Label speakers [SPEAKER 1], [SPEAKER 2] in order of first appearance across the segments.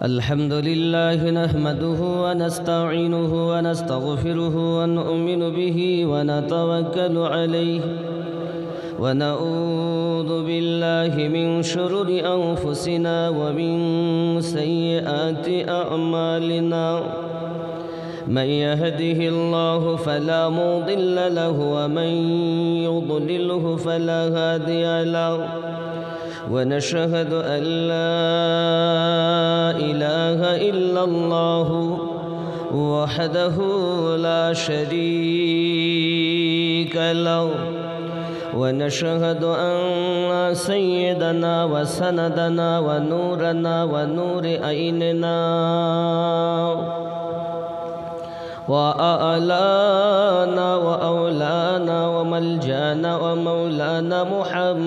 [SPEAKER 1] الحمد لله نحمده ونستعينه ونستغفره ونؤمن به ونتوكل عليه ونعوذ بالله من شرور أنفسنا ومن سيئات أعمالنا من يهده الله فلا مضل له ومن يضلله فلا هادي له ونشهد أن لا إله إلا الله وحده لا شريك له ونشهد أن سيدنا وسندنا ونورنا ونور عيننا وأعلانا وأولانا وملجانا ومولانا محمد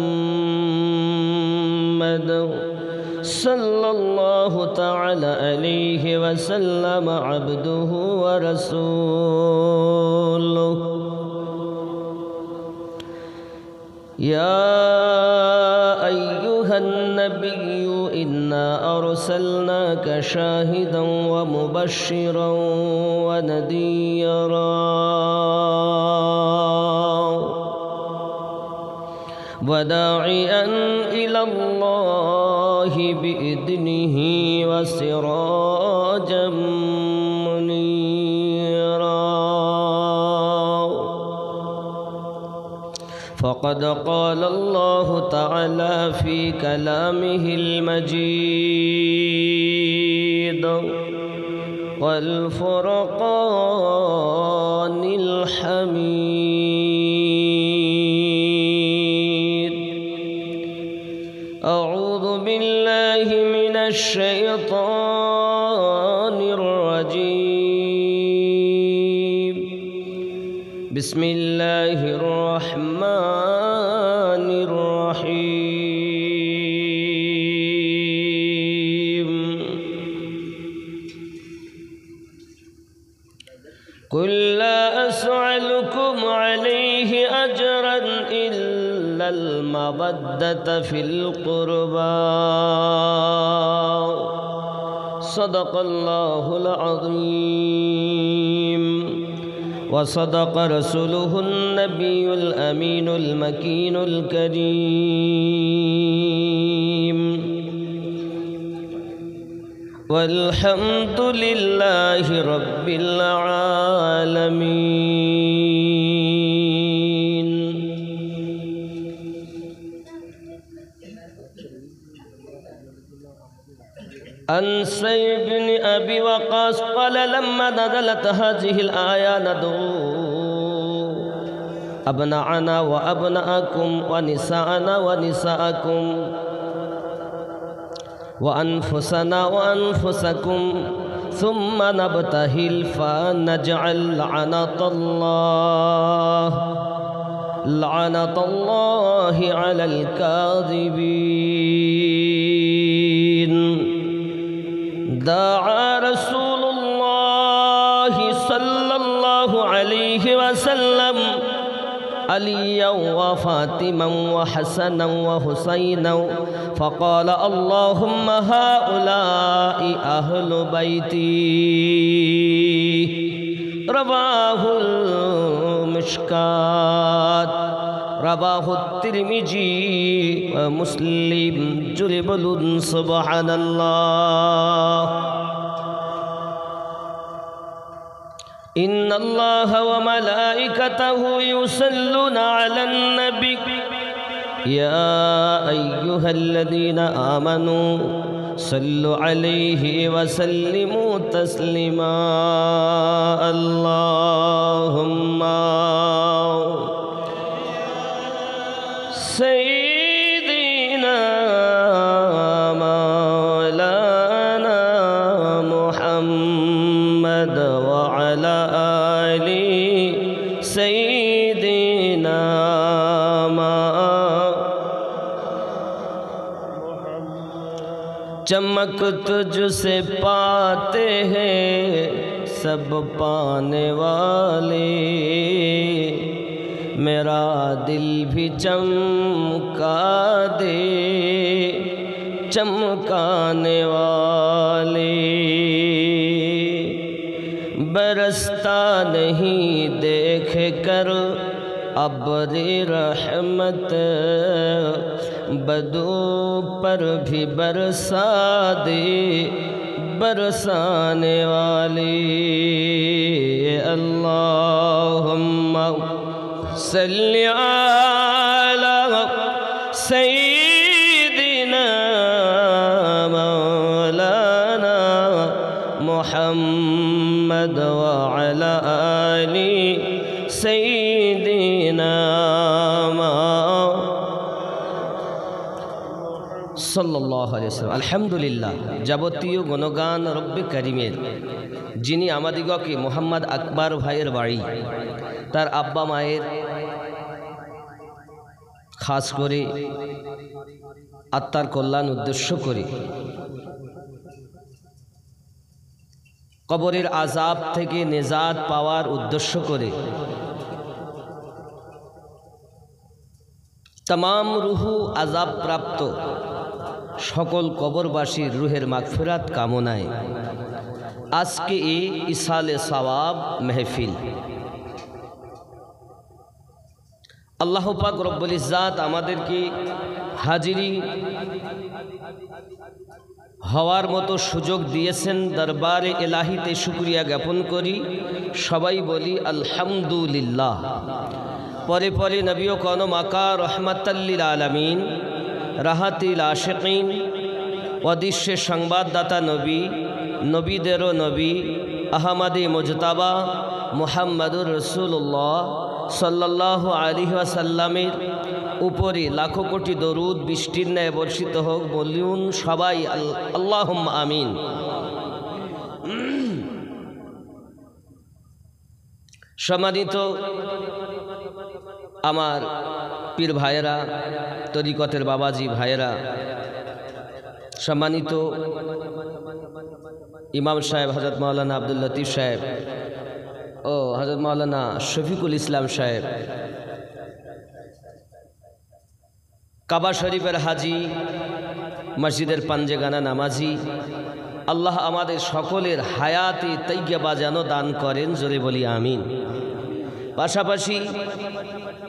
[SPEAKER 1] صلى الله تعالى عليه وسلم عبده ورسوله يا أيها النبي إنا أرسلناك شاهدا ومبشرا ونذيرا وداعيا إلى الله بإذنه وسراجا منيرا فقد قال الله تعالى في كلامه المجيد والفرقان الحميد أعوذ بالله من الشيطان الرجيم بسم الله الرحمن الرحيم قل لا أسألكم عليه أجرا إلا المودة في القربى صدق الله العظيم وصدق رسوله النبي الأمين المكين الكريم والحمد لله رب العالمين. عن سعيد بن أبي وقاص قال لما نزلت هذه الآية ندعو أبناءنا وأبناءكم ونساءنا ونساءكم وأنفسنا وأنفسكم ثم نبتهل فنجعل لعنة الله على الكاذبين. دعا رسول الله صلى الله عليه وسلم عليا وفاطمة وحسنا وحسينا فقال اللهم هؤلاء أهل بيتي. رواه المشكات رواه الترمذي ومسلم. جل سبحان الله. إن الله وملائكته يصلون على النبي يا أيها الذين آمنوا صلوا عليه وسلموا تسليما. اللهم سيدنا مولانا محمد وعلى آل سيدنا चमक तुझसे पाते हैं सब पाने वाले, मेरा दिल भी चमका दे चमकाने वाले। बरसता नहीं देख कर अब्र रहमत, बदू पर भी बरसा दे बरसाने वाले। अल्लाहुम्मा सल्ली अला सय्यिदिना मौलाना मुहम्मद व अला आलि सय्यिदिना सल्लल्लाहु अलैहि वसल्लम। अल्हम्दुलिल्लाह, যাবতীয় গুণগান রব্বে করিমের, যিনি আমাদিগকে মোহাম্মদ আকবর ভাইয়ের বাড়ি, তার আব্বা মায়ের খাস করে আত্মার কল্যাণ উদ্দেশ্য করে কবরের আযাব থেকে নিজাত পাওয়ার উদ্দেশ্য করে तमाम रूहु आजाब प्राप्त सकल कबरबासीर रूहेर मागफिरात कामनाय आज के इसाले सवाब महफिल। अल्लाह पाक रब्बुल इज्जत आमादेरके हाजिरी हवार मतो सुयोग दिएছেন दरबारे इलाहीते शुक्रिया ज्ञापन करी सबाई बोली अल्हम्दुलिल्लाह। परे परे नबी कौन माका रहमतल्लिल आलमीन राहतिल आशिकीन अदृश्य संबाददाता नबी नबीदेरो नबी अहमदे मुजतबा मुहम्मदुर रसूलुल्लाह सल्लल्लाहु अलैहि वसल्लामेर ऊपरे लाखों कोटी दरूद बृष्टिर न्याय बर्षित होक। बलुन सबाई अल्लाहुम्मा आमीन। सम्मानित आमार पीर भाइरा, तरिकतेर बाबाजी भाइरा, सम्मानित इमाम साहेब हजरत मौलाना अब्दुल लतीफ साहेब ओ हजरत मौलाना शफिकुल इस्लाम साहेब, काबा शरीफेर हाजी, मस्जिदेर पांजेगाना नामाजी, आल्लाह आमादेर सकलेर हायाते तैय्यबा जेन दान करें, जोरे बोली आमीन। पाशापाशी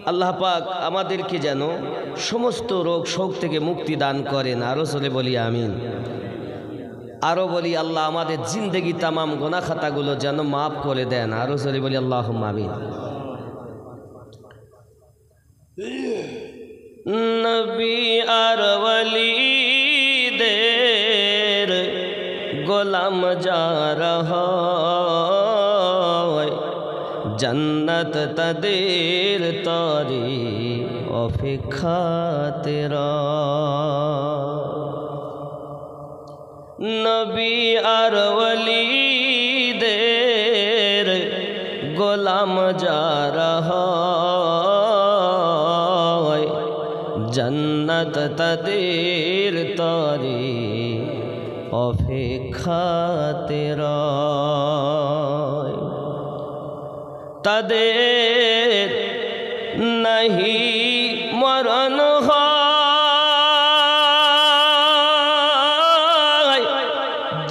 [SPEAKER 1] आल्लाह पाक आमादेरके जेन समस्त रोग शोक थेके मुक्ति दान करें, आरो जोरे बोली आमीन। आरो बोली आल्लाह आमादेर जिंदगी तमाम गुनाह खातागुलो जेन माफ करे देन, आरो जोरे बोली आल्लाहुम्मा आमीन। नबी आर वलीदेर गोलाम जा रहा जन्नत तदेर तारी अपेक्षाते नबी आर वलीदेर गोलाम जा रहा जन्नत तदेर तारी अपेक्षाते तदेर नहीं मरण হয়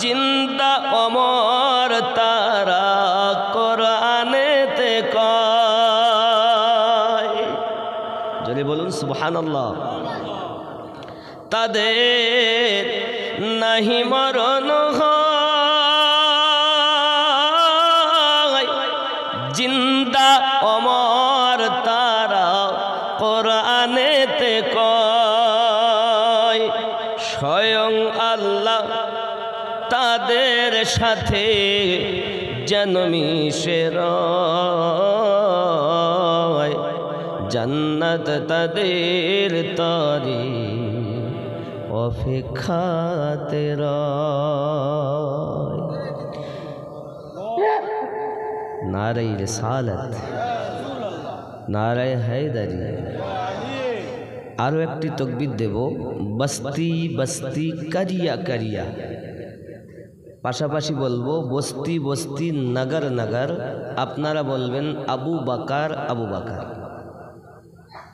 [SPEAKER 1] जिंदा अमर तारा कुरानेते कয় জোরে বলুন সুবহানাল্লাহ। তাদের नहीं मरण जिंदा अमर तारा कुरानेते कয় स्वयं আল্লাহ তাদের সাথে যেন মিশে রয় জান্নাত তাদের তরে অপেক্ষাতে রয়। नारे रिसालत नारे हैदरी आरो एकटी तकबीर देव बस्ती बस्ती करिया करिया पाशापाशी बोलबो बस्ती बस्ती नगर नगर आपनारा बोलबेन आबू बाकार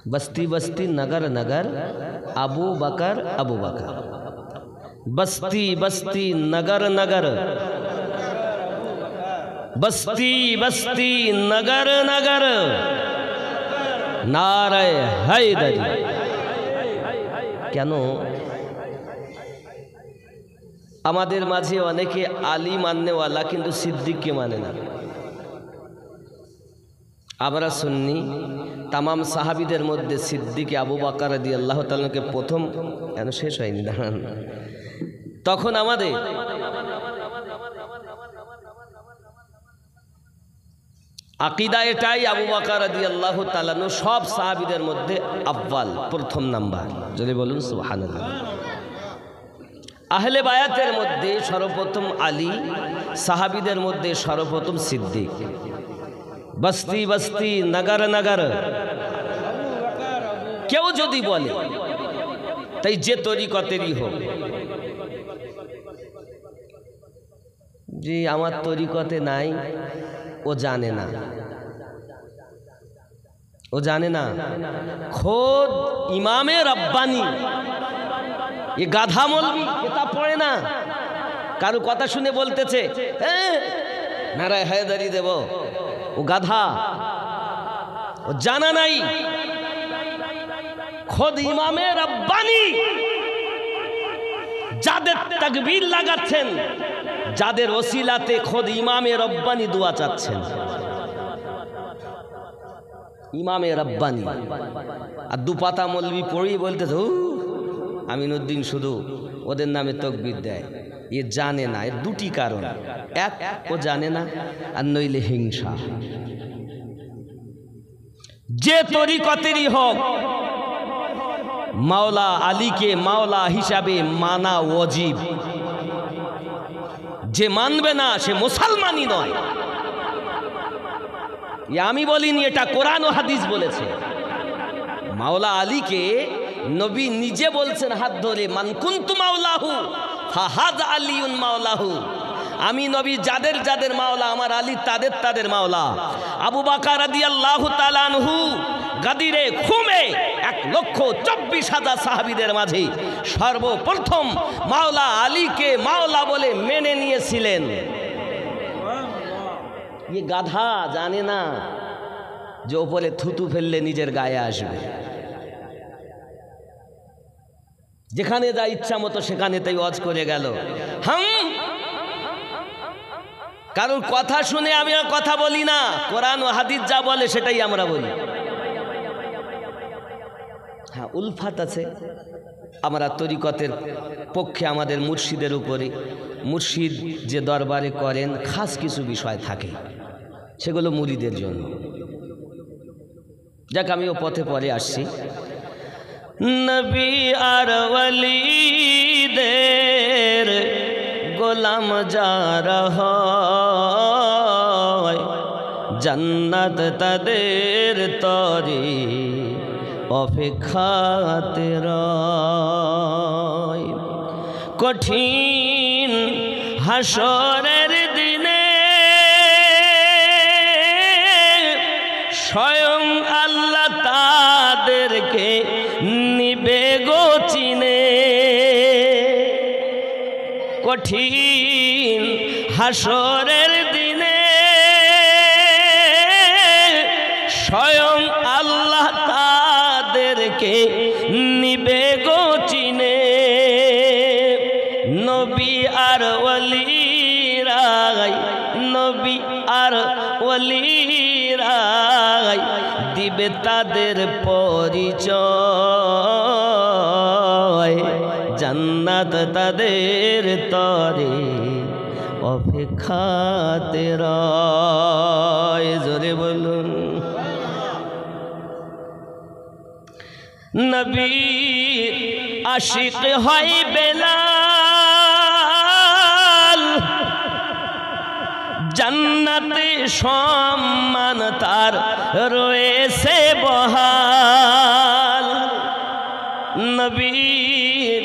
[SPEAKER 1] बस्ती बस्ती नगर नगर अबू बकर अबू बकर। बस्ती बस्ती नगर नगर, बस्ती बस्ती नगर नगर, नारे हैदरी। কেন আমাদের মাঝে অনেকে আলী মাননেওয়ালা কিন্তু সিদ্দিককে মানে না? আমরা সুন্নি তামাম সাহাবীদের মধ্যে সিদ্দিকে আবু বকর রাদিয়াল্লাহু তাআলাকে প্রথম, কেন শেষ হয়নি দাঁড়ান, তখন আমাদের আকিদা এটাই, আবু বকর রাদিয়াল্লাহু তাআলা সব সাহাবীদের মধ্যে আব্বাল, প্রথম নাম্বার। যদি বলুন সুবহানাল্লাহ। আহলে বায়াতের মধ্যে সর্বপ্রথম আলী, সাহাবীদের মধ্যে সর্বপ্রথম সিদ্দিক। বস্তি বস্তি নগর নগর, কেউ যদি বলে তাই যে তরিকতেরই হোক, যে আমার তরিকতে নাই, ও জানে না, ও জানে না। খোদ ইমামে রব্বানি, এ গাধা মৌলবি কিতাব পড়ে না, কারো কথা শুনে বলতেছে নারায় হায়দারি দেব, ও গাধা, ও জানা নাই। খোদ ইমামে রব্বানি যাদের তাকবীর লাগাচ্ছেন, যাদের ওসিলাতে খোদ ইমামে রব্বানি দোয়া চাচ্ছেন, ইমামে রব্বানি। আর দুপাতা মৌলবি পড়েই বলতেছে আমিনুদ্দিন শুধু ওদের নামে তকবীর দেয়। এ জানে না, এর দুটি কারণ, এক ও জানে না, আর নইলে হিংসা। যে তরিকতেরই হোক, মাওলা আলীকে মাওলা হিসাবে মানা ওয়াজিব। যে মানবে না সে মুসলমানই নয়। আমি বলিনি, এটা কোরআন ও হাদিস বলেছে। মাওলা আলীকে নবী নিজে বলছেন হাত ধরে, মান কুনতু মাওলাহু ফাহাযা আলিউন মাওলাহু। আমি নবী যাদের যাদের মাওলা, আমার আলী তাদের তাদের মাওলা। আবু বকর রাদিয়াল্লাহু তাআলা আনহু গাদিরে খুমে 1,24,000 সাহাবীদের মাঝে সর্বপ্রথম মাওলা আলীকে মাওলা বলে মেনে নিয়েছিলেন। ये গাধা জানে না যে ওপরে থুতু ফেললে নিজের গায়ে আসবে। যেখানে যা ইচ্ছা মতো সেখানে তাই ওয়াজ করে গেল। কারোর কথা শুনে আমি কথা বলি না, কোরআন ও হাদিস যা বলে সেটাই আমরা বলি। হ্যাঁ, উলফাত আছে। আমরা তরিকতের পক্ষে, আমাদের মুর্শিদের উপরে, মুর্শিদ যে দরবারে করেন খাস কিছু বিষয় থাকে, সেগুলো মুরিদের জন্য। যাক, আমিও পথে পরে আসছি। নবী আর ওয়ালিদের গোলাম যারা হয়, জান্নাত তাদের তরে অপেক্ষাতে রয়। কঠিন হাসরের দিনে স্বয়ং আল্লাহ তাদেরকে নিবে গো চিনে। কঠিন হাসরের দিনে স্বয়ং আল্লাহ তাদেরকে নিবে গো চিনে। নবী আর ওয়ালিরাই, নবী আর ওয়ালিরাই দিবে তাদের পরিচয়। জান্নাত তাদের তরে অপেক্ষাতে রয়। জোরে বলুন। নবী আশিক হয় বেলাল, জান্নাতে সম্মান তার রয়েছে বহাল। নবীর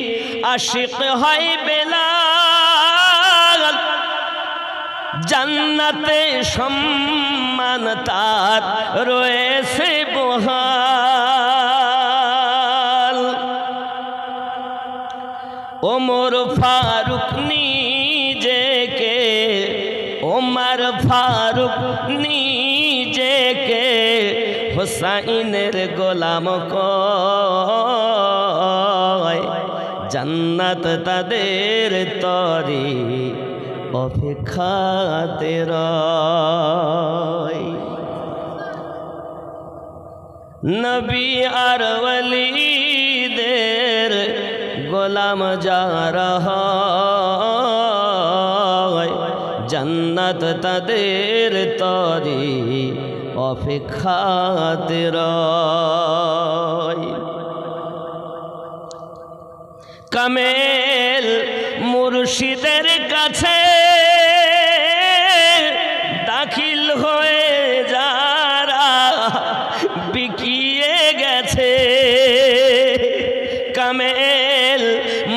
[SPEAKER 1] আশিক হয় বেলাল, জান্নাতে সম্মান তার রয়েছে বহাল। ওমর ফারুক নিজেকে, ওমর ফারুক নিজেকে হুসাইনের গোলাম কয়, জান্নাত তাদের তরে অপেক্ষাতে রয়। নবী আর ওয়ালিদের গোলাম যারা হয়, জান্নাত তাদের তরে অপেক্ষাতে রয়। কামেল মুর্শিদের কাছে দাখিল হয়ে যারা বিকিয়ে গেছে, কামেল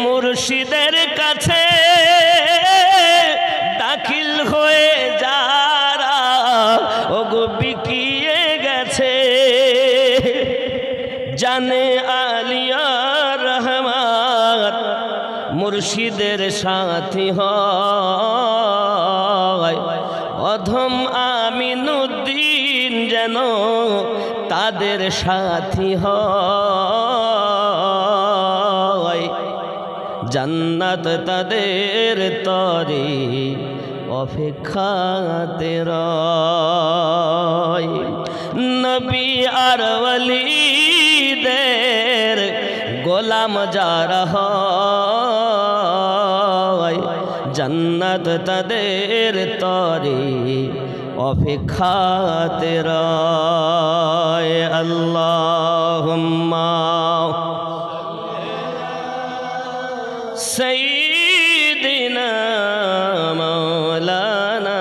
[SPEAKER 1] মুর্শিদের কাছে দাখিল হয়ে যারা ওগো বিকিয়ে গেছে, জানে আলিয়া রহমান মুর্শিদের সাথী হয়, অধম আমিনুদ্দিন যেন তাদের সাথী হয়, জান্নাত তাদের তরে অপেক্ষাতে রয়। নবী আর ওয়ালিদের গোলাম যারা হয়, জান্নাত তাদের তরে অপেক্ষাতে রয়। আল্লাহুম্মা সাইয়্যিদিনা মাওলানা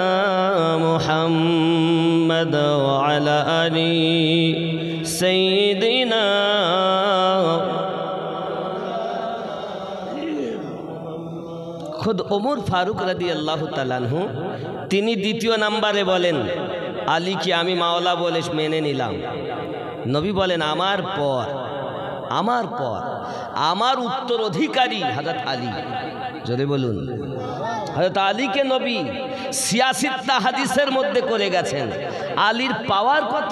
[SPEAKER 1] মুহাম্মদ ওয়া আলা আলি সাইয়্যিদিনা। খুদ ওমর ফারুক রাদিয়াল্লাহু তাআলা আনহু তিনি দ্বিতীয় নাম্বারে বলেন, আলীকে আমি মাওলা বলে মেনে নিলাম। নবী বলেন, আমার পর আমার উত্তরাধিকারী হযরত আলী। জোরে বলুন, হযরত আলীকে নবী সিয়াসিত্তা হাদিসের মধ্যে করে গেছেন। আলীর পাওয়ার কত,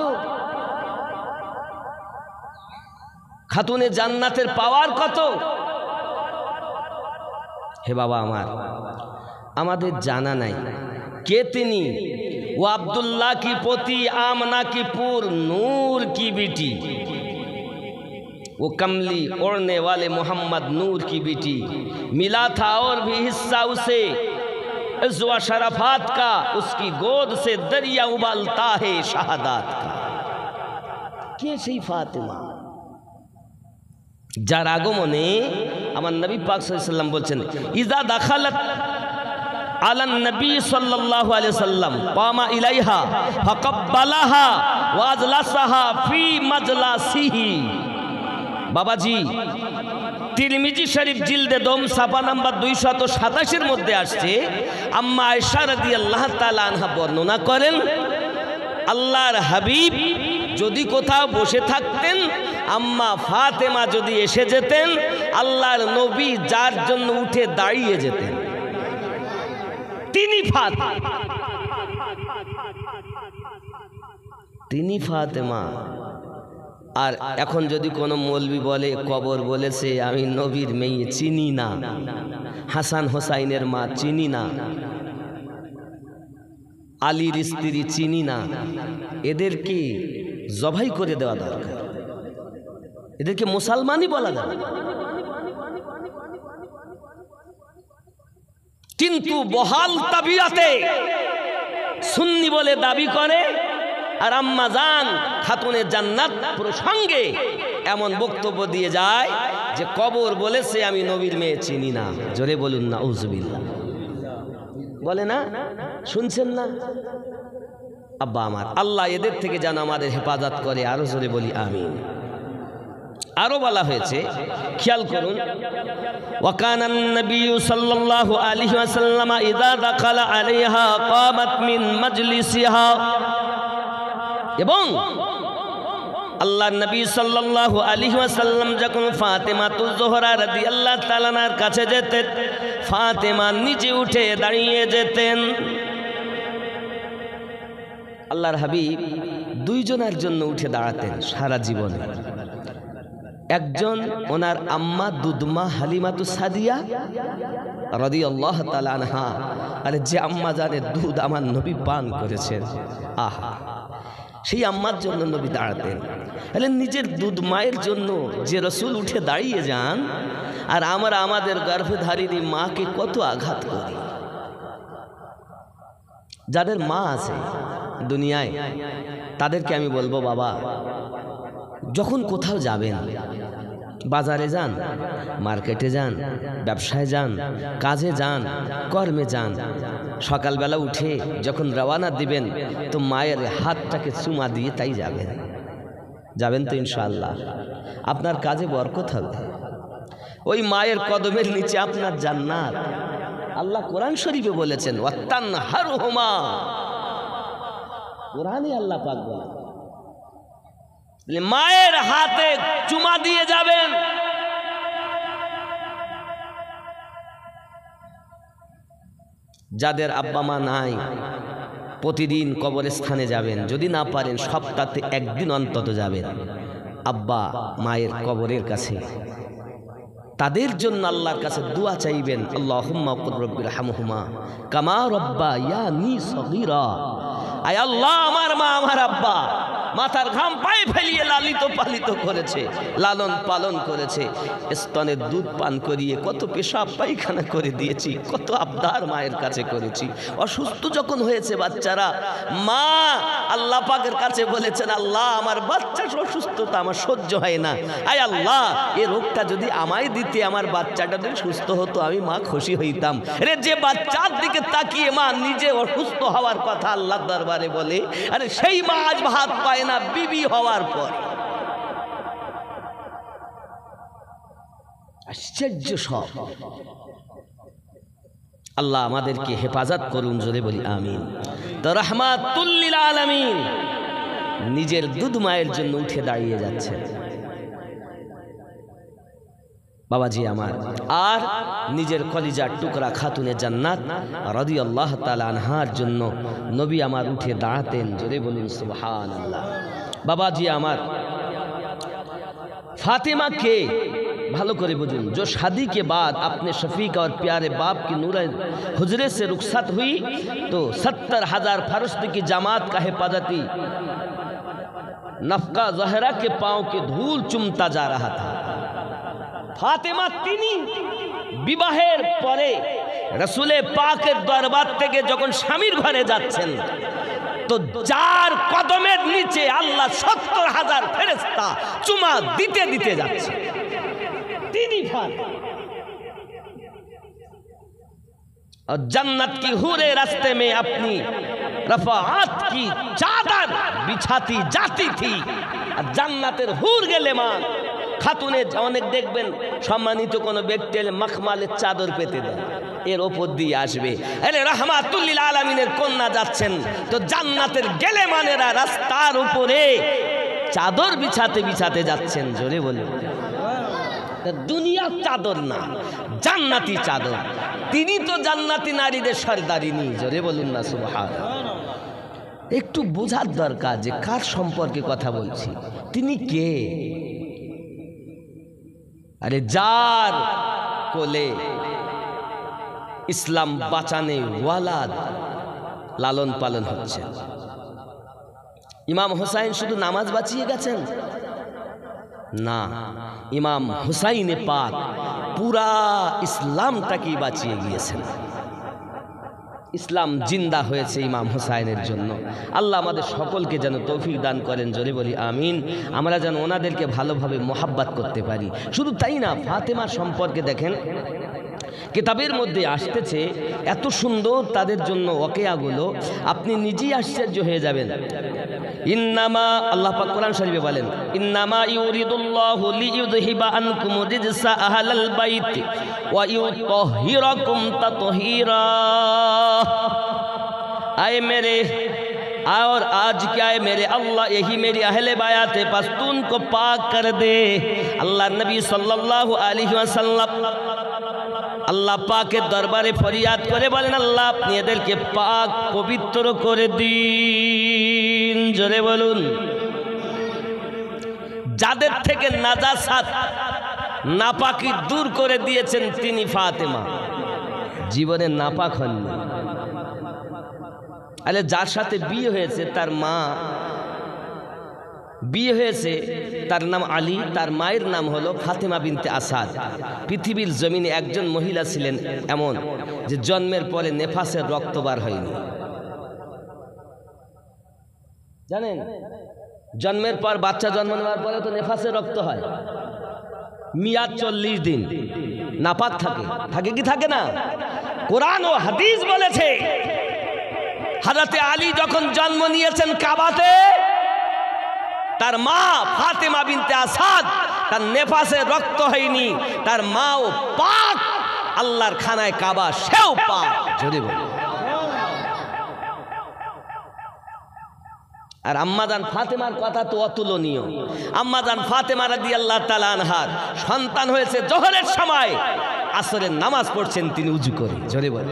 [SPEAKER 1] খাতুনে জান্নাতের পাওয়ার কত। হে বাবা আমার, আমাদের জানা নাই কে তিনি। ও আব্দুল্লাহ की पोती, आमना की पूर, नूर की बेटी, वो कमली ओढ़ने वाले मोहम्मद नूर की बेटी। मिला था और भी हिस्सा उसे इज़्ज़ शरफ़ात का, उसकी गोद से दरिया उबालता है शहादात का। কে সেই ফাতেমা যার আগমনে আমার নবী পাক সাল্লাল্লাহু আলাইহি ওয়াসাল্লাম বলছেন, ইজা দাখালাত আলান নবী সাল্লাল্লাহু আলাইহি ওয়াসাল্লাম কামা ইলাইহা ফাকাব্বালাহা ওয়া আজলাসাহা ফি মাজলাসিহি। বাবাজি, তিরমিজি শরীফ জিলদে দম সাফা নাম্বার 287 মধ্যে আসছে, আম্মা আয়েশা রাদিয়াল্লাহু তাআলা আনহা বর্ণনা করেন, আল্লাহর হাবিব যদি কোথাও বসে থাকতেন, আম্মা ফাতেমা যদি এসে যেতেন, আল্লাহর নবী যার জন্য উঠে দাঁড়িয়ে যেতেন, তিনি ফাতেমা। আর এখন যদি কোনো মৌলবি বলে কবর বলেছে, আমি নবীর মেয়ে চিনি না, হাসান হোসাইনের মা চিনি না, আলীর স্ত্রী চিনি না, এদেরকে জবাই করে দেওয়া দরকার, এদেরকে মুসলমানই বলা যাবে। কিন্তু বহাল তাবিয়াতে সুন্নি বলে দাবি করে, আর আম্মা জান খাতুনে জান্নাত প্রসঙ্গে এমন বক্তব্য দিয়ে যায় যে কবর বলেছে আমি নবীর মেয়ে চিনি না। জোরে বলুন না উযুবিল্লাহ। বলে না, শুনছেন না? আব্বা আমার, আল্লাহ এদের থেকে যেন আমাদের হেফাজত করে। আরো জোরে বলি আমিন। আরো বলা হয়েছে, খেয়াল করুন, ওয়াকানা নবী সাল্লাল্লাহু আলাইহি ওয়াসাল্লাম ইযা দাখালা আলাইহা কামাত মিন মাজলিসিহা, এবং আল্লাহ নবী সাল্লাল্লাহু আলাইহি ওয়াসাল্লাম যখন ফাতেমাতুজ জোহরা রাদিয়াল্লাহু তাআলা আনহার কাছে যেতেন, ফাতেমা নিচে উঠে দাঁড়িয়ে যেতেন। আল্লাহর হাবিব দুইজনের জন্য উঠে দাঁড়াতেন সারা জীবনে। একজন ওনার আম্মা দুধমা হালিমাতু সাদিয়া রাদিয়াল্লাহু তাআলা আনহা, আরে যে আম্মা জানে দুধ আমার নবী পান করেছেন, আহা, সেই আম্মার জন্য নবী দাঁড়াতেন। তাহলে নিজের দুধ মায়ের জন্য যে রসুল উঠে দাঁড়িয়ে যান, আর আমরা আমাদের গর্ভধারিণী মাকে কত আঘাত করি। যাদের মা আছে দুনিয়ায় তাদেরকে আমি বলবো, বাবা যখন কোথাও যাবেন, বাজারে যান, মার্কেটে যান, ব্যবসায় যান, কাজে যান, কর্মে যান, সকালবেলা উঠে যখন রওনা দিবেন তো মায়ের হাতটাকে চুমা দিয়ে তাই যাবেন। যাবেন তো ইনশাআল্লাহ, আপনার কাজে বরকত হবে। ওই মায়ের কদমের নিচে আপনার জান্নাত। আল্লাহ কোরআন শরীফে বলেছেন, ওয়াত্তানহারুহুমা, কোরআনে আল্লাহ পাক বলেন মায়ের হাতে চুমা দিয়ে যাবেন। যাদের আব্বা মা নাই প্রতিদিন কবরস্থানে যাবেন, যদি না পারেন সপ্তাহে একদিন অন্তত যাবেন আব্বা মায়ের কবরের কাছে। তাদের জন্য আল্লাহর কাছে দোয়া চাইবেন, আল্লাহুম্মা কুর রব্বিরহামহুমা কামা রাব্বায়ানি সগীরা। আয় আল্লাহ, আমার মা আমার আব্বা মাথার ঘাম পায়ে ফেলিয়ে লালিত পালিত করেছে, লালন পালন করেছে, স্তনের দুধ পান করিয়ে কত পেশাব পায়খানা করে দিয়েছি, কত আবদার মায়ের কাছে করেছি। অসুস্থ যখন হয়েছে বাচ্চারা, মা আল্লাহ পাকের কাছে বলেছেন, আল্লাহ আমার বাচ্চা অসুস্থতা আমার সহ্য হয় না, আয় আল্লাহ এই রোগটা যদি আমায় দিতে, আমার বাচ্চাটা যদি সুস্থ হতো আমি মা খুশি হইতাম। রে যে বাচ্চার দিকে তাকিয়ে মা নিজে অসুস্থ হওয়ার কথা আল্লাহর দরবারে বলে, আরে সেই মা আজ ভাত পায় না বিবি হওয়ার পর। আশ্চর্য সব। আল্লাহ আমাদেরকে হেফাজত করুন, জোরে বলি আমিন। তো রাহমাতুল লিল আলামিন নিজের দুধ মায়ের জন্য উঠে দাঁড়িয়ে যাচ্ছেন বাবাজি আমার। আর নিজের কলিজার টুকরা খাতুনে জান্নাত রাদিয়াল্লাহু তাআলা আনহার জন্য নবী আমার উঠে দাঁড়াতেন, জোরে বলুন সুবহানাল্লাহ। বাবাজি আমার, फातिमा के भालो करे बुझुन, जो शादी के बाद अपने शफीक और प्यारे बाप की नूरे हुजरे से रुखसत हुई तो 70,000 फरिश्ते की जमात का हिफाजती नफका ज़हरा के पाँव की धूल चुमता जा रहा था। फातिमा तिनी विवाहेर परे रसूले पाकेर दरबार থেকে যখন স্বামীর ঘরে যাচ্ছেন तो जार कदमेर नीचे अल्लाह 70,000 फेरेस्ता चुमा दीते दीते जाच्छे। और जन्नत की हूरे रास्ते में अपनी रफ़ाअत की चादर बिछाती जाती थी। और जन्नतेर हूर गेले मान खातुने अनेक देखबेन सम्मानित कोनो व्यक्ति एले मखमालेर चादर पेते देन, एर ओपर दिए आसबे। अरे रहमातुल लिल आलामीनेर कन्या जाच्छेन तो जान्नातेर गेलेमानेरा रास्तार उपरे चादर बिछाते बिछाते जाच्छेन, जोरे बोले दुनियार चादर ना जान्नाती चादर। तिनी तो जान्नाती नारीदेर सरदारिनी, जोरे बोलुन ना सुबहानाल्लाह। एकटू बोझार दरकार जे कार सम्पर्के कथा बोलछि, तिनी के? अरे जार कोले इस्लाम बाँचाने वाला लालन पालन होच्छे। इमाम हुसैन शुधु नामाज बाँचिए गेছেন ना, इमाम हुसैन पाक पूरा इस्लामटाके बाँचिए गिয়েছেন। इस्लाम जिंदा হয়েছে इमाम हुसैনের জন্য। আল্লাহ আমাদের সকলকে যেন তৌফিক দান করেন, জোরে বলি আমিন। আমরা যেন ওনাদেরকে ভালোভাবে মোহাব্বত করতে পারি। শুধু তাই না, ফাতেমার সম্পর্কে দেখেন কিতাবের মধ্যে আসতেছে এত সুন্দর তাদের জন্য ওয়াকিয়াগুলো, আপনি নিজেই আশ্চর্য হয়ে যাবেন। ইন্নামা আল্লাহ পাক কোরআন শরীফে বলেন, ইন্নামা ইউরিদুল্লাহু লিইউযহিবা আনকুম রিজসা আহলাল বাইত ওয়া ইউতাহহিরাকুম তাতহীরা। আয় মেরে और आज क्या है मेरे अल्लाह यही मेरी अहले बायात पश्तून को पाक कर दे। अल्लाह नबी सल्लल्लाहु अलैहि वसल्लम আল্লাহ পাকের দরবারে ফরিয়াদ করে বলেন, আল্লাহ আপনি এদেরকে পাক পবিত্র করে দিন। জোরে বলুন। যাদের থেকে নাজাসাত নাপাকি দূর করে দিয়েছেন তিনি ফাতেমা, জীবনে নাপাক হননি। আরে যার সাথে বিয়ে হয়েছে তার মা, বিয়ে হয়েছে তার নাম আলী, তার মায়ের নাম হলো ফাতেমা বিনতে আসাদ। পৃথিবীর জমিনে একজন মহিলা ছিলেন এমন যে জন্মের পরে নেফাসের রক্ত বার হয়নি। জানেন, জন্মের পর বাচ্চা জন্ম নেওয়ার পরে তো নেফাসের রক্ত হয়, মিয়াদ 40 দিন নাপাক থাকে। থাকে কি থাকে না? কোরআন ও হাদিস বলেছে হযরতে আলী যখন জন্ম নিয়েছেন কাবাতে, তার মা ফাতেমা বিনতে আসাদ তার নেফাসে রক্ত হয়নি, তার মাও পাক, আল্লাহর খানায় কাবা সেও পাক। জোরে বল। আর আম্মাজান ফাতেমার কথা তো অতুলনীয়। আম্মাজান ফাতেমা রাদিয়াল্লাহু তাআলা আনহার সন্তান হয়েছে জোহরের সময়, আসরের নামাজ পড়ছেন তিনি উজু করে। জোরে বল।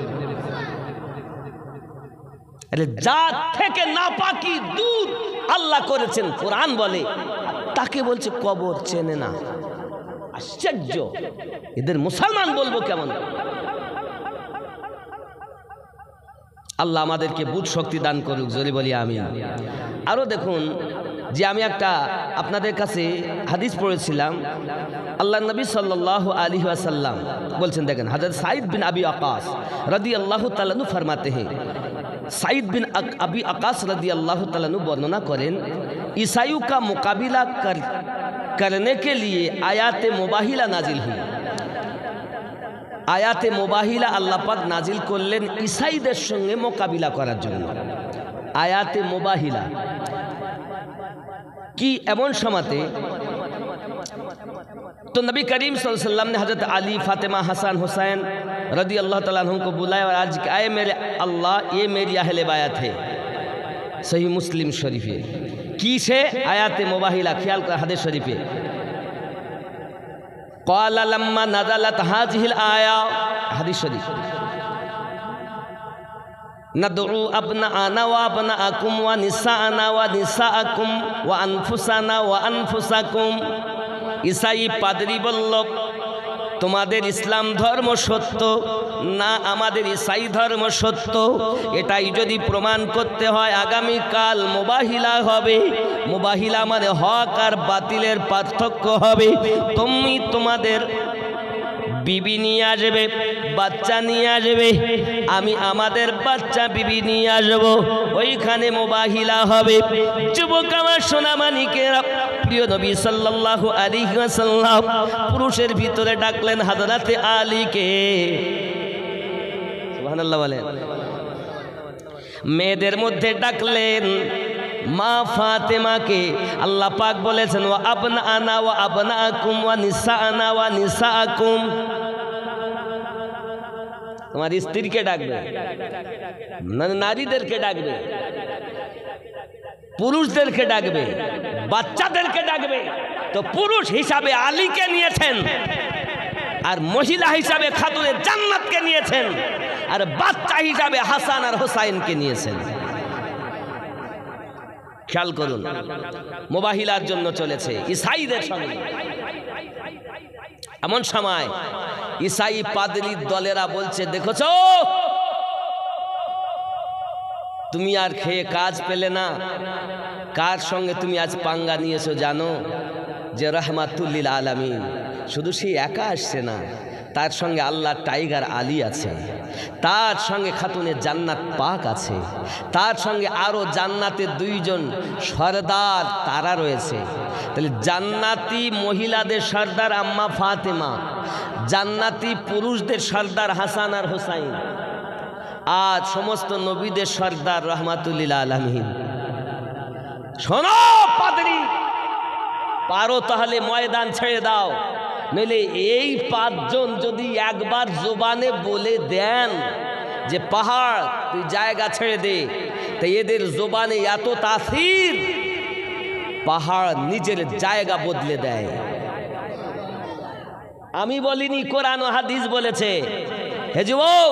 [SPEAKER 1] আরে জাত থেকে নাপাকি দূর আল্লাহ করেছেন। কোরআন বলে তাকে বলছে কবর চেনে না। আশ্চর্য, এদের মুসলমান বলবো কেমন? আল্লাহ আমাদেরকে বুঝ শক্তি দান করুক। জোরে বলি আমিন। আরো দেখুন যে আমি একটা আপনাদের কাছে হাদিস পড়েছিলাম, আল্লাহ নবী সাল্লাল্লাহু আলাইহি ওয়াসাল্লাম বলছেন, দেখেন হযরত সাঈদ বিন আবি আকাস রাদিয়াল্লাহু তাআলা আনহু ফরমাতে हैं, साइद बिन अबी अकास रदी अल्लाह तआला अन्हु वर्णना करें, ईसाइयों का मुकाबिला करने के लिए आयात मुबाहिला नाजिल हुई। आयात मुबाहिला अल्लाह पाक नाजिल करलेन ईसाईদের সঙ্গে মোকাবিলা করার জন্য। आयात मुबाहिला কি এমন সময়তে तो नबी करीम सल्लल्लाहु अलैहि वसल्लम ने हज़रत अली, फातिमा, हसन, हुसैन रदी अल्लाह तआला अन्हुम को बुलाया और आज आए मेरे अल्लाह ये मेरी अहले बायत है। सही मुस्लिम शरीफ है की से आयात मुबाहिला, ख्याल कर हदीस शरीफ है। क़ाला लम्मा नज़लत हाज़िहिल आया, हदीस शरीफ, नदउ अब्नाअना व अब्नाअकुम व निसाअना व निसाअकुम व अनफुसाना व अनफुसाकुम। ईसाई पादरी বলল, তোমাদের ইসলাম ধর্ম সত্য না আমাদের ঈসাই ধর্ম সত্য, এটাই যদি প্রমাণ করতে হয় আগামীকাল মুবাহিলা হবে। মুবাহিলা মানে হক আর বাতিলের পার্থক্য হবে। তুমি তোমাদের বিবি নিয়ে আসবে, বাচ্চা নিয়ে আসবে, আমি আমাদের বাচ্চা বিবি নিয়ে আসবো, ওইখানে মুবাহিলা হবে। যুবক আমার সোনামানিকেরা, প্রিয় নবী সাল্লাল্লাহু আলাইহি ওয়াসাল্লাম পুরুষের ভিতরে ডাকলেন হযরতে আলীকে। সুবহানাল্লাহ বলেন। মেয়েদের মধ্যে ডাকলেন মা ফাতেমাকে। আল্লাহ পাক বলেছেন ওয়া আবনাআনা ওয়া আবনাআকুম ওয়া নিসাআনা ওয়া নিসাআকুম। তোমার স্ত্রীকে ডাকবে, নারীদেরকে ডাকবে, পুরুষদেরকে ডাকবে, বাচ্চাদেরকে ডাকবে। তো পুরুষ হিসাবে আলীকে নিয়েছেন, আর মহিলা হিসাবে খাতুনে জান্নাতকে নিয়েছেন, আর বাচ্চা হিসাবে হাসান আর হুসাইনকে নিয়েছেন। খেয়াল করুন, মুবাহিলার জন্য চলেছে ঈসাইদের সঙ্গে। এমন সময় ঈসাই পাদরির দলেরা বলছে, দেখছো তুমি আর খেয়ে কাজ পেলে না, কার সঙ্গে তুমি আজ পাঙ্গা নিয়েছো জানো? যে রাহমাতুল লিল আলামিন। শুধু সে একা আসছে না, তার সঙ্গে আল্লাহ টাইগার আলী আছে, তার সঙ্গে খাতুনে জান্নাত পাক আছে, তার সঙ্গে আরো জান্নাতের 2 জন সরদার তারা রয়েছে। তাহলে জান্নাতি মহিলাদের সরদার আম্মা ফাতেমা, জান্নাতি পুরুষদের সরদার হাসান আর হুসাইন, আজ সমস্ত নবীদের সরদার রাহমাতুল লিল আলামিন। শোনো পাদরি, পারো তাহলে ময়দান ছেড়ে দাও, নইলে এই 5 জন যদি একবার জবানে বলে দেন যে পাহাড় তুই জায়গা ছেড়ে দে, তাই এদের জবানে এত তাসির, পাহাড় নিজের জায়গা বদলে দেয়। আমি বলিনি, কোরআন ও হাদিস বলেছে। হে যুবক,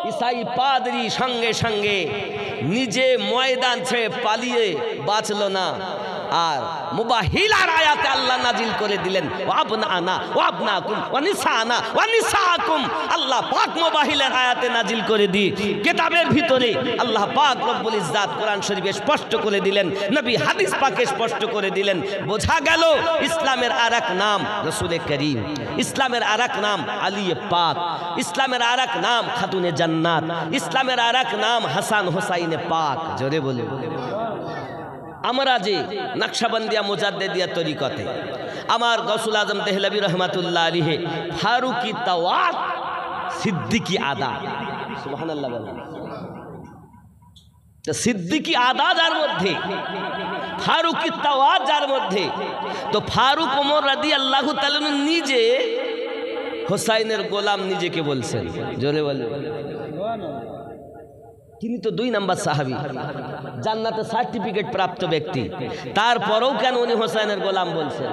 [SPEAKER 1] ঈসাই পাদ্রী সঙ্গে সঙ্গে নিজে ময়দান ছেড়ে পালিয়ে বাঁচল না, আর মুবাহিলার আয়াতে আল্লাহ নাজিল করে দিলেন, ওয়াবনানা ওয়াবনাকুম ওয়ানিসানা ওয়ানিসাকুম। আল্লাহ পাক মুবাহিলার আয়াতে নাজিল করে দি কিতাবের ভিতরে আল্লাহ পাক রব্বুল ইজ্জাত কোরআন শরীফে স্পষ্ট করে দিলেন, নবী হাদিস পাকে স্পষ্ট করে দিলেন। বোঝা গেল ইসলামের আরেক নাম রাসূলে করিম, ইসলামের আরেক নাম আলিয়ে পাক, ইসলামের আরেক নাম খাতুনে জান্নাত, ইসলামের আরেক নাম হাসান হোসাইনে পাক। জোরে বলে আমরা যে নকশবন্দিয়া মুজাদ্দিদিয়া তরিকতে আমার গৌসুল আজম দেহলভী রহমাতুল্লাহ আলাইহি ফারুকি তাওয়াত সিদ্দিকি আদা, সুবহানাল্লাহ বলেন। তো সিদ্দিকি আদা যার মধ্যে, ফারুকি তাওয়াত যার মধ্যে, তো ফারুক ওমর রাদিয়াল্লাহু তাআলা নিজে হোসাইনের গোলাম নিজেকে বলছেন। জোরে বলে, তিনি তো 2 নম্বর সাহাবী, জান্নাতে সার্টিফিকেট প্রাপ্ত ব্যক্তি, তারপরেও কেন উনি হোসাইনের গোলাম বলছেন?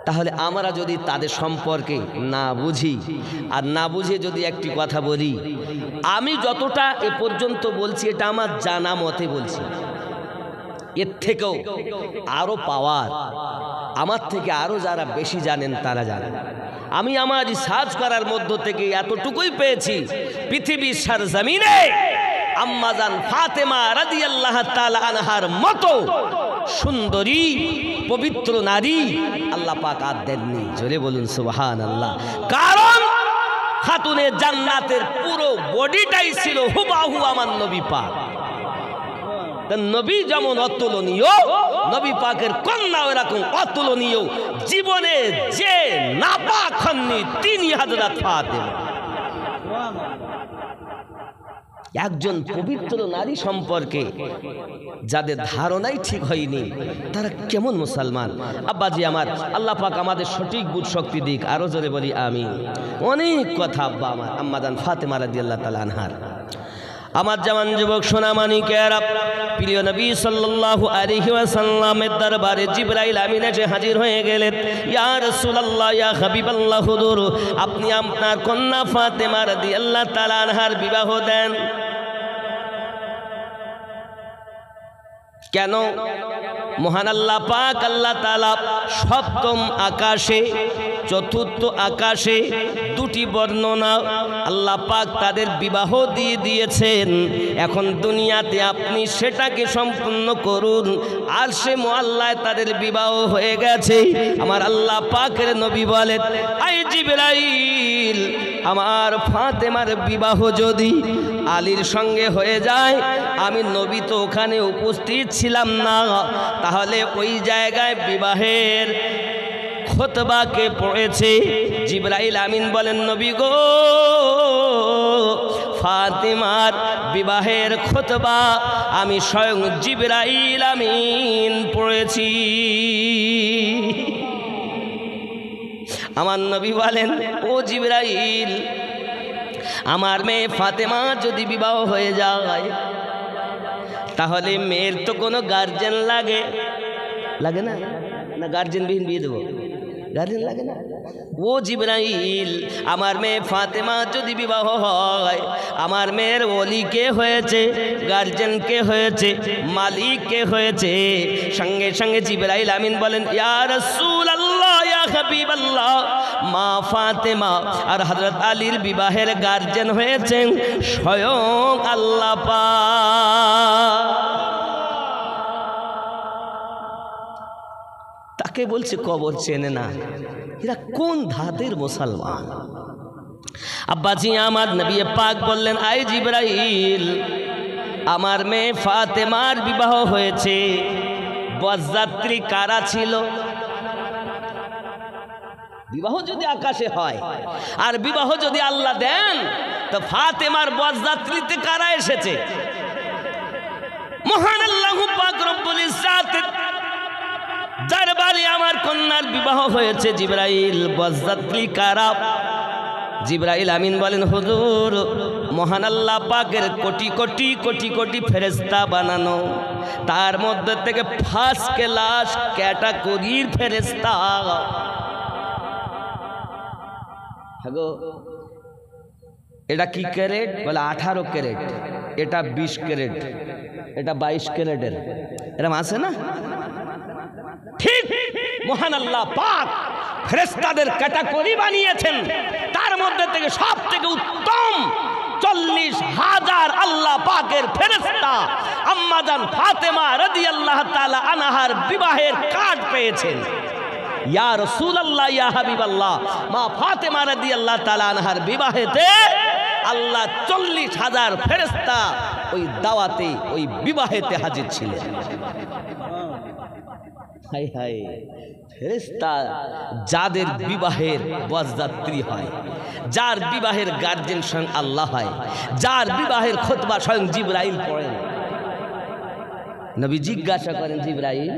[SPEAKER 1] তাহলে আমরা যদি তাদের সম্পর্কে না বুঝি আর না বুঝে যদি একটি কথা বলি, আমি যতটা এ পর্যন্ত বলছি এটা আমার জানা মতে বলছি, এর থেকেও আরো পাওয়ার আমার থেকে আরো যারা বেশি জানেন তারা জানেন। আমি আমার রিসার্চ করার মধ্য থেকে এতটুকুই পেয়েছি, পৃথিবীর সরজমিনে আম্মাজান ফাতেমা রাদিয়াল্লাহু তাআলা আনহার মতো সুন্দরী পবিত্র নারী আল্লাহ পাক আর দেননি। জোরে বলুন সুবহানাল্লাহ। কারণ খাতুনে জান্নাতের পুরো বডিটাই ছিল হুবাহু আমার নবী পাক। নবী যেমন অতুলনীয়, নবী পাকের কন্যা এরকম অতুলনীয়। জীবনে যে নাপাক হননি তিনি হযরত ফাতেমা। একজন পবিত্র নারী সম্পর্কে যাদের ধারণাই ঠিক হয়নি তারা কেমন মুসলমান? আব্বাজি আমার, আল্লাহ পাক আমাদের সঠিক বুঝ শক্তি দিক। আরো জোরে বলি আমিন। অনেক কথা আব্বা আমার আম্মাজান ফাতেমা রাদিয়াল্লাহু তাআলা আনহার। আমার জামান যুবক সোনামানিকেরা, প্রিয় নবী সাল্লাল্লাহু আলাইহি ওয়াসাল্লামের দরবারে জিবরাইল আমিন এসে হাজির হয়ে গেলেন। ইয়া রাসূলুল্লাহ, ইয়া হাবিবাল্লাহ, হুজুর আপনি আপনার কন্যা ফাতেমা রাদিয়াল্লাহু তাআলা আনহার বিবাহ দেন। কেন? মহান আল্লাহ পাক আল্লাহ তাআলা সপ্তম আকাশে, চতুর্থ আকাশে 2টি বর্ণনা আল্লাহ পাক তাদের বিবাহ দিয়ে দিয়েছেন। এখন দুনিয়াতে আপনি সেটাকে সম্পূর্ণ করুন। আরশে মুআল্লায় তাদের বিবাহ হয়ে গেছে। আমার আল্লাহ পাকের নবী বলেন, আই জিবরাইল, আমার ফাতেমার বিবাহ যদি আলীর সঙ্গে হয়ে যায়, আমি নবী তো ওখানে উপস্থিত ছিলাম না, তাহলে ওই জায়গায় বিবাহের খুতবাকে পড়েছে। জিবরাইল আমিন বলেন, নবী গো, ফাতেমার বিবাহের খুতবা আমি স্বয়ং জিবরাইল আমিন পড়েছি। আমার নবী বলেন, ও জিবরাইল, আমার মেয়ে ফাতেমা যদি বিবাহ হয়ে যায়, তাহলে মেয়ের তো কোনো গার্জেন লাগে না? না গার্জেনবিহীন বিয়ে দেবো? গার্জেন লাগে না? ও জিবরাইল, আমার মেয়ে ফাতেমা যদি বিবাহ হয়, আমার মেয়ের ওলি কে হয়েছে, গার্জেন কে হয়েছে, মালিক কে হয়েছে? সঙ্গে সঙ্গে জিবরাইল আমিন বলেন, ইয়া রাসূলুল্লাহ, ইয়া হাবিবাল্লাহ, মা ফাতেমা আর হযরত আলীর বিবাহের গার্জেন হয়েছেন স্বয়ং আল্লাহ পাক। তাকে বলছে কবর চেনে না। এরা কোন ধাতের মুসলমান? আব্বাজি আমার, নবী পাক বললেন, আই জিবরাইল, আমার মেয়ে ফাতেমার বিবাহ হয়েছে, বরযাত্রী কারা ছিল? বিবাহ যদি আকাশে হয় আর বিবাহ যদি আল্লাহ দেন, তো ফাতেমার বরযাত্রীতে কারা এসেছে? মহান আল্লাহ পাক রব্বুল ইজ্জাত দরবারে আমার কন্যার বিবাহ হয়েছে। জিবরাইল, বরযাত্রী কারা? জিবরাইল আমিন বলেন, হুজুর মহান আল্লাহ পাকের কোটি কোটি কোটি কোটি ফেরেশতা বানানো, তার মধ্যে থেকে ফার্স্ট ক্লাস ক্যাটাগরির ফেরেশতা। হ্যাগো এটা কি ক্যারেট? বলে 18 ক্যারেট, এটা 20 ক্যারেট, এটা 22 ক্যারেটের, এরকম আছে না? ঠিক মহান আল্লাহ পাক ফেরেশতাদের ক্যাটাগরি বানিয়েছেন, তার মধ্যে থেকে সব থেকে উত্তম 40,000 আল্লাহ পাকের ফেরেশতা আম্মা জান ফাতেমা রাদিয়াল্লাহু তাআলা আনহার বিবাহের কার্ড পেয়েছেন। ইয়া রাসূলুল্লাহ ইয়া হাবিবাল্লাহ, মা ফাতেমা রাদিয়াল্লাহু তাআলা আনহার বিবাহেতে আল্লাহ 40,000 ফেরেশতা ওই দাওয়াতে, ওই বিবাহেতে হাজির ছিলেন। হায় হায়, ফেরেশতা যাদের বিবাহের বরযাত্রী হয়, যার বিবাহের গার্জেন স্বয়ং আল্লাহ হয়, যার বিবাহের খুতবা স্বয়ং জিবরাইল পড়েন। নবী জিজ্ঞাসা করেন, জিবরাইল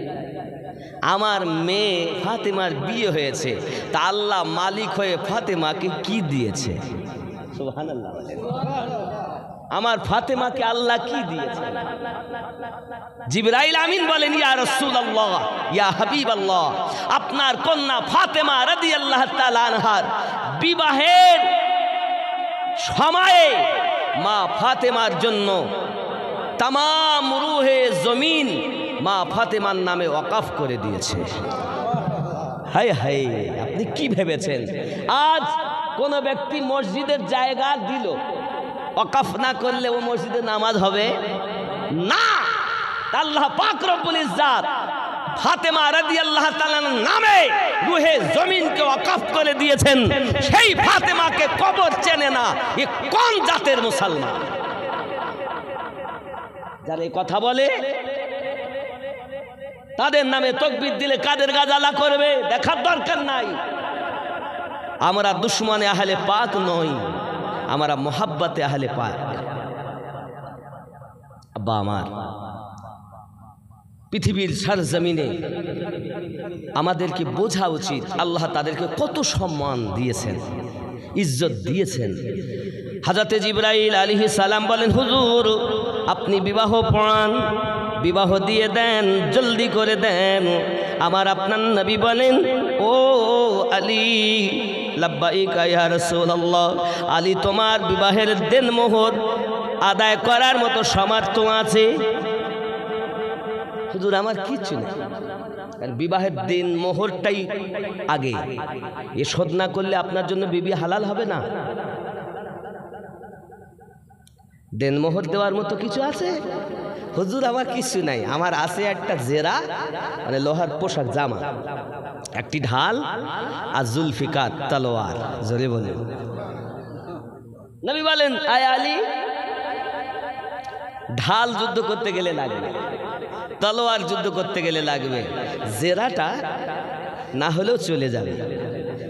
[SPEAKER 1] আমার মেয়ে ফাতেমার বিয়ে হয়েছে, তা আল্লাহ মালিক হয়ে ফাতেমাকে কি দিয়েছে? সুবহানাল্লাহ। আমার ফাতেমাকে আল্লাহ কি দিয়েছে? জিবরাইল আমিন বলেন, ইয়া রাসূলুল্লাহ ইয়া হাবিবাল্লাহ, আপনার কন্যা ফাতেমা রাদিয়াল্লাহু তাআলা আনহার বিবাহের সময়ে মা ফাতেমার জন্য তামাম রুহে জমিন মা ফাতেমার নামে ওয়াকফ করে দিয়েছে। হায় হায়, আপনি কি ভেবেছেন আজ কোন ব্যক্তি মসজিদের জায়গা দিল, ওয়াকফ না করলে ও মসজিদে নামাজ হবে না? আল্লাহ পাক রব্বুল ইজ্জাত ফাতেমা রাদিয়াল্লাহু তাআলার নামে রুহে জমিনকে ওয়াকফ করে দিয়েছেন। সেই ফাতেমাকে কবর চেনে না, এ কোন জাতের মুসলমান? যারা এই কথা বলে তাদের নামে তাকবীর দিলে কাদের গাজালা করবে দেখার দরকার নাই। আমরা দুশমনে আহলে পাক নই, আমরা মোহাব্বতে আহলে পাক। আব্বা আমার, পৃথিবীর সরজমিনে আমাদেরকে বোঝা উচিত আল্লাহ তাদেরকে কত সম্মান দিয়েছেন, ইজ্জত দিয়েছেন। হযরতে জিবরাইল আলাইহিস সালাম বলেন, হুজুর আপনি বিবাহ পড়ান, বিবাহ দিয়ে দেন, জলদি করে দেন। আমার আপনার নবী বলেন, ও আলী, লাব্বাইকা ইয়া রাসূলুল্লাহ, আলী তোমার বিবাহের দেন মোহর আদায় করার মতো সামর্থ্য আছে? হুজুর আমার কিচ্ছু নেই, বিবাহের দিন মোহরটাই আগে, এ শোধ না করলে আপনার জন্য বিবি হালাল হবে না। দেন মোহর দেওয়ার মতো কিছু আছে? হুজুর আমার কিছু নাই, আমার আছে একটা জেরা, মানে লোহার পোশাক জামা, একটি ঢাল আর জুলফিকার তলোয়ার। জোরে বলেন। নবী বলেন, আয় আলী, ঢাল যুদ্ধ করতে গেলে লাগবে, তলোয়ার যুদ্ধ করতে গেলে লাগবে, জেরাটা না হলেও চলে যাবে,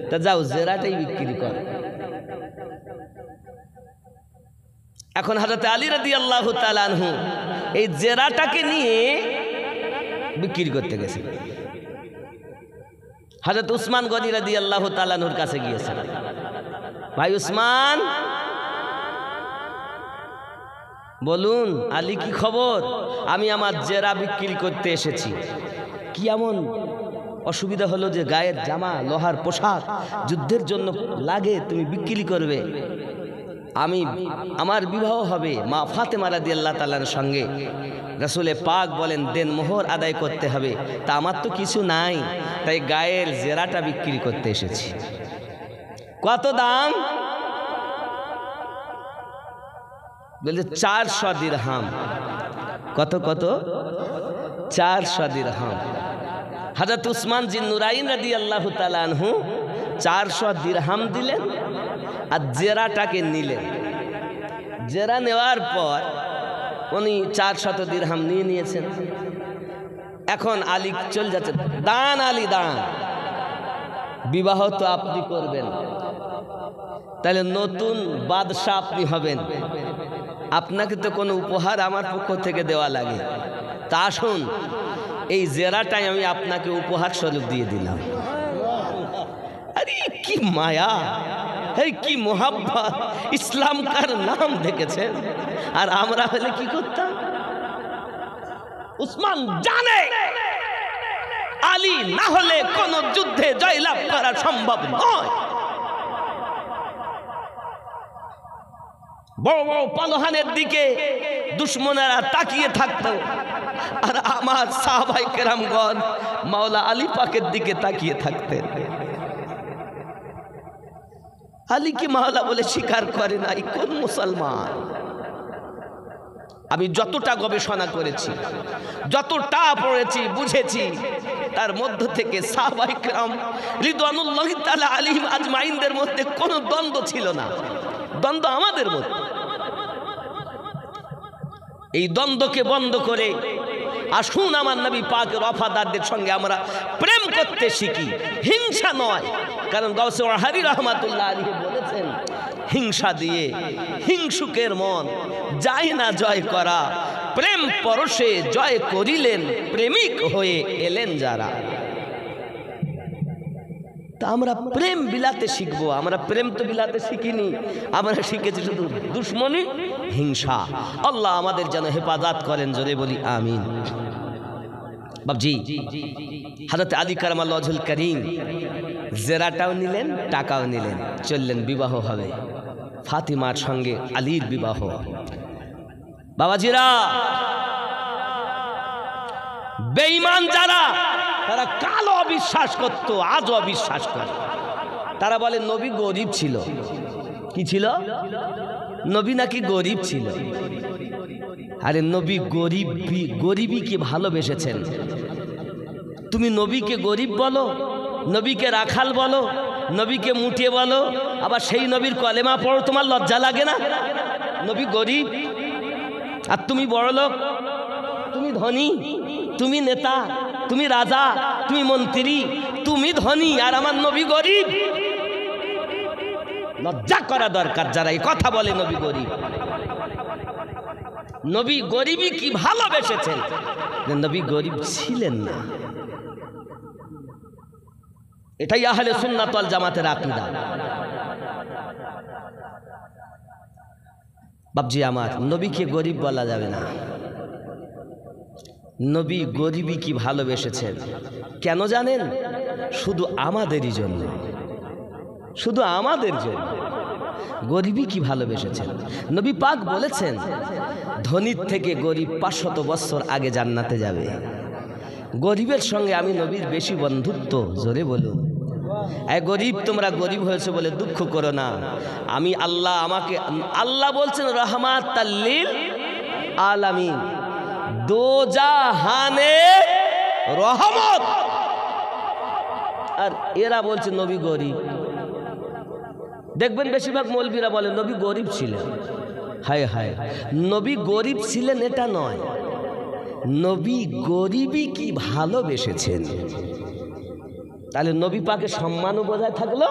[SPEAKER 1] তা যাও জেরাটাই বিক্রি কর। এখন হযরত আলী রাদিয়াল্লাহু তাআলা আনহু এই জেরাটাকে নিয়ে বিক্রি করতে গেছে। হযরত উসমান গনি রাদিয়াল্লাহু তাআলা আনহুর কাছে গিয়েছেন, ভাই উসমান বলুন আলী কি খবর? আমি আমার জেরা বিক্রি করতে এসেছি। কি এমন অসুবিধা হলো যে গায়ের জামা, লোহার পোশাক যুদ্ধের জন্য লাগে, তুমি বিক্রি করবে? আমি, আমার বিবাহ হবে মা ফাতেমা রাদিয়াল্লাহু তাআলার সঙ্গে। রাসূলে পাক বলেন দেন মোহর আদায় করতে হবে, তা আমার তো কিছু নাই, তাই গায়ের জেরাটা বিক্রি করতে এসেছি। কত দাম? বলছে 400 দিরহাম। কত কত? 400 দিরহাম। হযরত উসমান জিন নুরাইন রাদিয়াল্লাহু তাআলা আনহু 400 দিরহাম দিলেন আর জেরাটাকে নিলেন। জেরা নেওয়ার পর উনি 400 দিরহাম নিয়ে নিয়েছেন। এখন আলী চলে যাচ্ছে, দান আলী দান, বিবাহ তো আপনি করবেন, তাহলে নতুন বাদশাহ আপনি হবেন, আপনাকে তো কোনো উপহার আমার পক্ষ থেকে দেওয়া লাগে, তা আসুন এই জেরাটাই আমি আপনাকে উপহার স্বরূপ দিয়ে দিলাম। আরে কি মায়া, এই কি মোহাব্বত, ইসলাম কার নাম দেখেছেন। আর আমরা হলে কি করতাম? উসমান জানে আলী না হলে কোন যুদ্ধে জয়লাভ করা সম্ভব নয়। বড় বড় পালোহানের দিকে দুশ্মনেরা তাকিয়ে থাকতো, আর আমার সাহাবায়ে কেরামগণ মাওলা আলী পাকের দিকে তাকিয়ে থাকতেন। আলীকে মাওলা বলে স্বীকার করে নাই কোন মুসলমান? আমি যতটা গবেষণা করেছি, যতটা পড়েছি, বুঝেছি, তার মধ্য থেকে সাহাবায়ে কেরাম রিদওয়ানুল্লাহি তাআলা আলাইহিম আজমাইনদের মধ্যে কোনো দ্বন্দ্ব ছিল না। দ্বন্দ্ব আমাদের মধ্যে। এই দ্বন্দ্বকে বন্ধ করে আসুন আমার নবী পাকের ওয়াফাদারদের সঙ্গে আমরা প্রেম করতে শিখি, হিংসা নয়। কারণ গাউসে ওয়াহাবি রাহমাতুল্লাহ আলাইহি বলেছেন, হিংসা দিয়ে হিংসুকের মন যায় না জয় করা, প্রেম পরশে জয় করিলেন প্রেমিক হয়ে এলেন যারা। তা আমরা প্রেম বিলাতে শিখবো। আমরা প্রেম তো বিলাতে শিখিনি, আমরা শিখেছি শুধু দুশ্মনী, হিংসা। আল্লাহ আমাদের যেন হেফাজত করেন, জোরে বলি আমিন। বাবজি, হযরত আলী কারামাল্লাহু ওয়াজহুল কারীম জেরাটাও নিলেন, টাকাও নিলেন, চললেন, বিবাহ হবে। ফাতিমার সঙ্গে আলীর বিবাহ। বাবাজিরা, বেঈমান যারা, তারা কালো অবিশ্বাস করত, আজও অবিশ্বাস করে। তারা বলে নবী গরিব ছিল। কি ছিল? নবী নাকি গরিব ছিল। আরে নবী গরিবই কি ভালোবেসেছেন? তুমি নবীকে গরিব বলো, নবীকে রাখাল বলো, নবীকে মুটিয়ে বলো, আবার সেই নবীর কলেমা পড়ো, তোমার লজ্জা লাগে না? নবী গরিব আর তুমি বড়লোক, তুমি ধনী, তুমি নেতা, তুমি রাজা, তুমি মন্ত্রী, তুমি ধনী আর আমার নবী গরিব। লজ্জা করা দরকার যারা এই কথা বলে নবী গরিব। নবী গরিবই কি ভালোবেসেছেন? নবী গরিব ছিলেন না। এটাই আহলে সুন্নাত ওয়াল জামাতের আকীদা। বাবজি আমার, নবীকে গরিব বলা যাবে না। নবী গরিবই কি ভালোবেসেছেন। কেন জানেন? শুধু আমাদেরই জন্য, শুধু আমাদের জন্য গরিবই কি ভালোবেসেছেন। নবী পাক বলেছেন, ধনীর থেকে গরিব 500 বছর আগে জান্নাতে যাবে। গরিবের সঙ্গে আমি নবীর বেশি বন্ধুত্ব। জোরে বলুন। এই গরিব, তোমরা গরিব হয়েছে বলে দুঃখ করো না। আমি আল্লাহ, আমাকে আল্লাহ বলছেন রহমাতাল লিল আলামিন, দোজাহানে রহমত। আর এরা বলছে নবী গরিব। দেখবেন বেশিরভাগ মৌলবীরা বলে নবী গরিব ছিলেন। হায় হায়, নবী গরিব ছিলেন এটা নয়, নবী গরিবই কি ভালোবেসেছেন। তাহলে নবী পাকে সম্মানও বোঝায় থাকলো,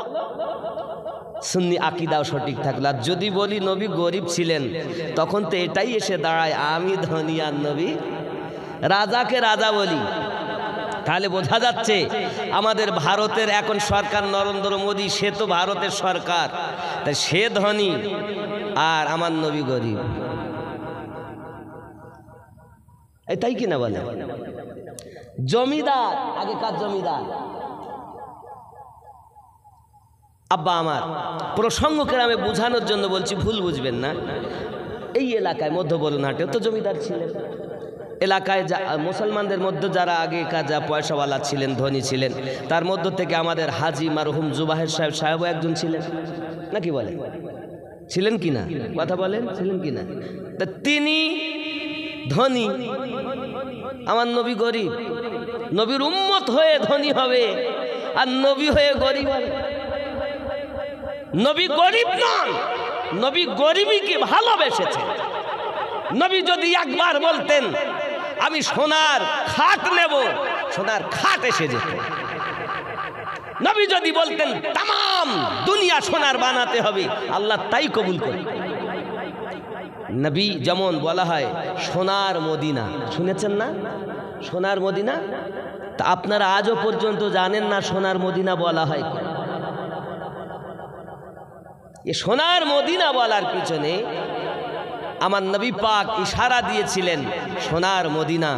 [SPEAKER 1] সুন্নি আকীদাও সঠিক থাকলো। আর যদি বলি নবী গরিব ছিলেন, তখন তো এটাই এসে দাঁড়ায় আমি ধনী আর নবী রাজাকে রাজা বলি। তাহলে বোঝা যাচ্ছে আমাদের ভারতের এখন সরকার নরেন্দ্র মোদী, সে তো ভারতের সরকার, তাই সে ধনী আর আমার নবী গরিব। এটাই কিনা বলে। জমিদার, আগেকার জমিদার। আব্বা আমার, প্রসঙ্গকে আমি বোঝানোর জন্য বলছি, ভুল বুঝবেন না। এই এলাকায় মধ্যবরণহাটেও তো জমিদার ছিলেন। এলাকায় মুসলমানদের মধ্যে যারা আগেকার যা পয়সাওয়ালা ছিলেন, ধনী ছিলেন, তার মধ্য থেকে আমাদের হাজি মারহুম জুবাহের সাহেবও একজন ছিলেন, নাকি বলে? ছিলেন কিনা? কথা বলেন, ছিলেন কিনা? তা তিনি ধনী, আমার নবী গরিব। নবীর উম্মত হয়ে ধনী হবে আর নবী হয়ে গরিব হবে। নবী গরিব নন, নবী গরিবীকে ভালোবেসেছেন। নবী যদি একবার বলতেন আমি সোনার খাট নেব, সোনার খাট এসে যেত। নবী যদি বলতেন তাম দুনিয়া সোনার বানাতে হবে, আল্লাহ তাই কবুল করে। নবী যেমন বলা হয় সোনার মদিনা, শুনেছেন না? সোনার মদিনা। তা আপনারা আজও পর্যন্ত জানেন না সোনার মদিনা বলা হয়। এ সোনার মদিনা বলার পিছনে আমার নবী পাক ইশারা দিয়েছিলেন সোনার মদিনা।